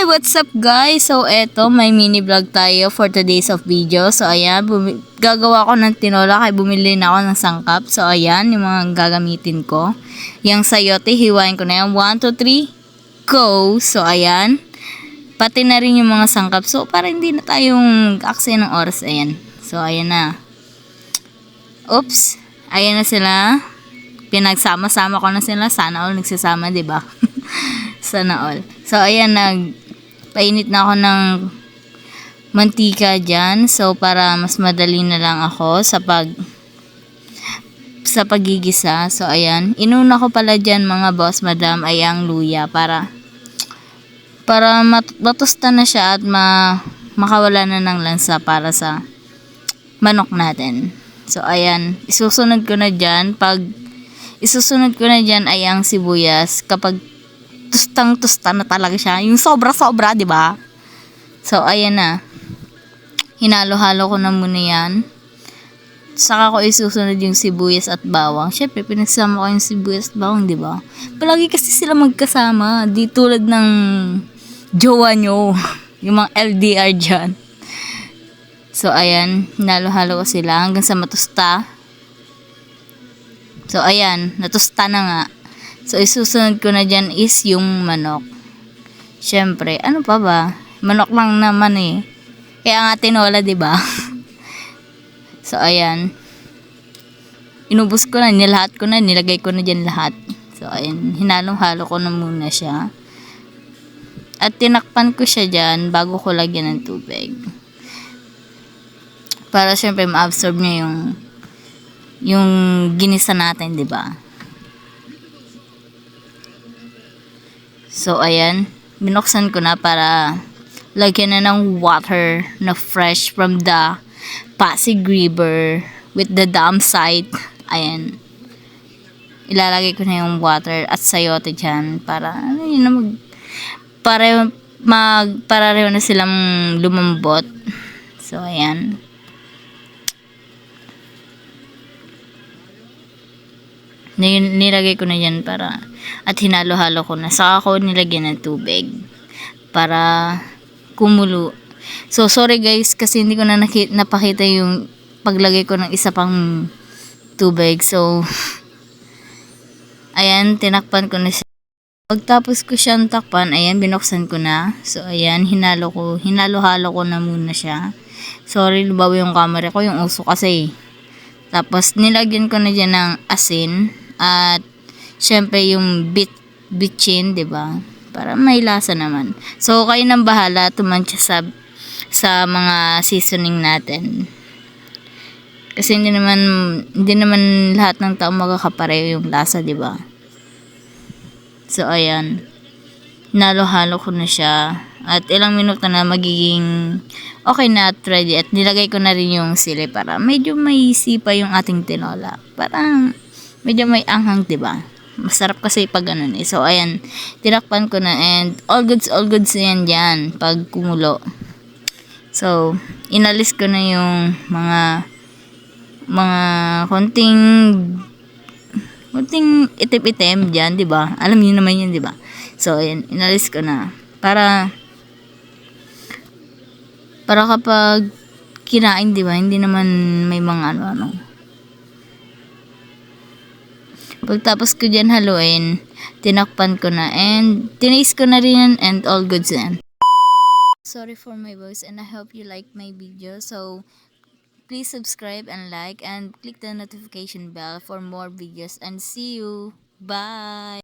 What's up guys? So eto, may mini vlog tayo for today's of video. So ayan, gagawa ko ng tinola kaya bumili na ako ng sangkap. So ayan, yung mga gagamitin ko. Yung sayote, hiwain ko na yan. 1, 2, 3, go! So ayan, pati na rin yung mga sangkap. So para hindi na tayong aksaya ng oras. Ayan. So ayan na. Oops! Ayan na sila. Pinagsama-sama ko na sila. Sana all nagsasama, diba? Sana all. So ayan, painit na ako ng mantika dyan. So, para mas madali na lang ako sa pagigisa. So, ayan. Inuna ko pala dyan mga boss, madam, ay ang luya para matusta na siya at makawala na ng lansa para sa manok natin. So, ayan. Isusunod ko na dyan ay ang sibuyas kapag tustang-tusta na talaga siya. Yung sobra-sobra, di ba? So, ayan na. Hinalo-halo ko na muna yan. Saka ko isusunod yung sibuyas at bawang. Syempre, pinagsama ko yung sibuyas at bawang, di ba? Palagi kasi sila magkasama. Di tulad ng jowa nyo. Yung mga LDR dyan. So, ayan. Hinalo-halo ko sila hanggang sa matusta. So, ayan. Natusta na nga. So, isusunod ko na dyan is yung manok. Siyempre, ano pa ba? Manok lang naman eh. Kaya nga tinola, diba? So, ayan. Inubos ko na, nilahat ko na, nilagay ko na dyan lahat. So, ayan. Hinalo-halo ko na muna siya. At tinakpan ko siya dyan bago ko lagyan ng tubig. Para siyempre ma-absorb niya yung ginisa natin, diba? So, ayan. Binuksan ko na para lagyan na ng water na fresh from the Pasig River with the dam site. Ayan. Ilalagay ko na yung water at sayote dyan para, pareho na silang lumambot. So, ayan. Nilagay ko na yan at hinalo-halo ko na. Saka ako nilagyan ng tubig para kumulo. So, sorry guys kasi hindi ko na napakita yung paglagay ko ng isa pang tubig. So, ayan, tinakpan ko na siya. Pagtapos ko siyang takpan, ayan, binuksan ko na. So, ayan, hinalo-halo ko na muna siya. Sorry, lubaw yung camera ko, yung uso kasi. Tapos, nilagyan ko na dyan ng asin. At, syempre, yung bitchin, diba? Para may lasa naman. So, kayo nang bahala tumansya sa mga seasoning natin. Kasi hindi naman lahat ng tao magkakapareho yung lasa, diba? So, ayan. Nalo-halo ko na siya. At ilang minuto na magiging okay na at ready. At nilagay ko na rin yung sili para medyo may sipa yung ating tinola. Parang medyo may anghang, diba? Masarap kasi pag ganun eh. So, ayan. Tinakpan ko na and all goods yan dyan pag kumulo. So, inalis ko na yung mga konting itim-itim dyan, diba? Alam niyo naman yun, diba? So, ayan. Inalis ko na. Para kapag kinain, diba? Hindi naman may mga ano-ano. Pagtapos ko dyan haluin, tinakpan ko na and tinaste ko na rin and all goods yan. Sorry for my voice and I hope you like my video. So, please subscribe and like and click the notification bell for more videos and see you. Bye!